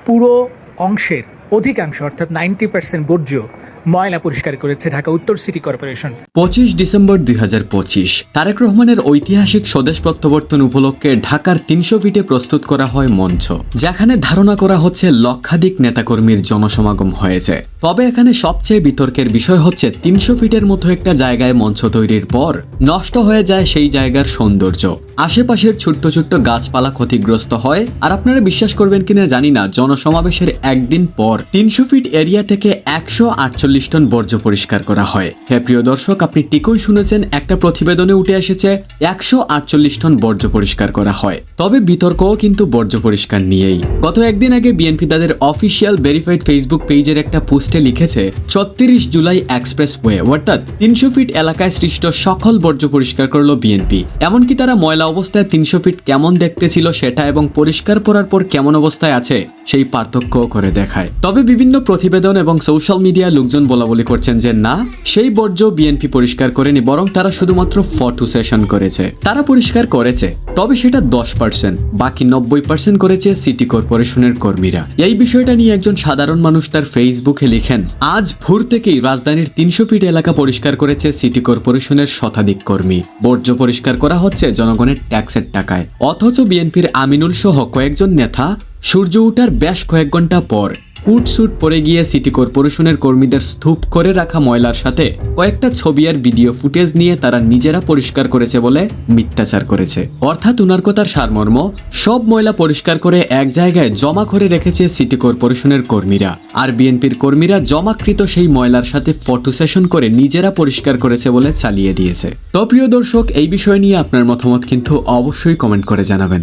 পুরো অংশের অধিকাংশ অর্থাৎ 90% বর্জ্য ময়লা পরিষ্কার করেছে ঢাকা উত্তর সিটি কর্পোরেশন। 25 ডিসেম্বর 2025 তারেক রহমানের ঐতিহাসিক স্বদেশ প্রত্যাবর্তন উপলক্ষে ঢাকার 300 ফিটে প্রস্তুত করা হয় মঞ্চ, যেখানে ধারণা করা হচ্ছে লক্ষাধিক নেতাকর্মীর জনসমাগম হয়েছে। তবে এখানে সবচেয়ে বিতর্কের বিষয় হচ্ছে 300 ফিটের মতো একটা জায়গায় মঞ্চ তৈরির পর নষ্ট হয়ে যায় সেই জায়গার সৌন্দর্য, আশেপাশের ছোট্ট ছোট্ট গাছপালা ক্ষতিগ্রস্ত হয়। আর আপনারা বিশ্বাস করবেন কিনা জানি না, জনসমাবেশের একদিন পর 300 ফিট এরিয়া থেকে 148 টন বর্জ্য পরিষ্কার করা হয়। হ্যাঁ প্রিয় দর্শক, আপনি ঠিকই শুনেছেন, একটা প্রতিবেদনে উঠে এসেছে 148 টন বর্জ্য পরিষ্কার করা হয়। তবে বিতর্কও কিন্তু বর্জ্য পরিষ্কার নিয়েই। গত একদিন আগে বিএনপি তাদের অফিসিয়াল ভেরিফাইড ফেসবুক পেজের একটা পোস্টে লিখেছে 36 জুলাই এক্সপ্রেসওয়ে অর্থাৎ 300 ফিট এলাকায় সৃষ্ট সকল বর্জ্য পরিষ্কার করলো বিএনপি। এমনকি তারা ময়লা অবস্থায় 300 ফিট কেমন দেখতে ছিল সেটা এবং পরিষ্কার করার পর কেমন অবস্থায় আছে সেই পার্থক্যও করে দেখায়। তবে বিভিন্ন প্রতিবেদন এবং সোশ্যাল মিডিয়া লোকজন বলাবলি করছেন যে না, সেই বর্জ্য বিএনপি পরিষ্কার করেনি, বরং তারা শুধুমাত্র ফটো সেশন করেছে। তারা পরিষ্কার করেছে, তবে সেটা 10%, বাকি 90% করেছে সিটি কর্পোরেশনের কর্মীরা। এই বিষয়টা নিয়ে একজন সাধারণ মানুষ তার ফেসবুকে লিখেন, আজ ভোর থেকেই রাজধানীর 300 ফিট এলাকা পরিষ্কার করেছে সিটি কর্পোরেশনের শতাধিক কর্মী। বর্জ্য পরিষ্কার করা হচ্ছে জনগণের ট্যাক্সের টাকায়। অথচ বিএনপির আমিনুল সহ কয়েকজন নেতা সূর্য ওঠার বেশ কয়েক ঘন্টা পর স্যুট পরে গিয়ে সিটি কর্পোরেশনের কর্মীদের স্তূপ করে রাখা ময়লার সাথে কয়েকটা ছবি আর ভিডিও ফুটেজ নিয়ে তারা নিজেরা পরিষ্কার করেছে বলে মিথ্যাচার করেছে। অর্থাৎ উনার কথার সারমর্ম, সব ময়লা পরিষ্কার করে এক জায়গায় জমা করে রেখেছে সিটি কর্পোরেশনের কর্মীরা, আর বিএনপির কর্মীরা জমাকৃত সেই ময়লার সাথে ফটো সেশন করে নিজেরা পরিষ্কার করেছে বলে চালিয়ে দিয়েছে। তো প্রিয় দর্শক, এই বিষয় নিয়ে আপনার মতামত কিন্তু অবশ্যই কমেন্ট করে জানাবেন।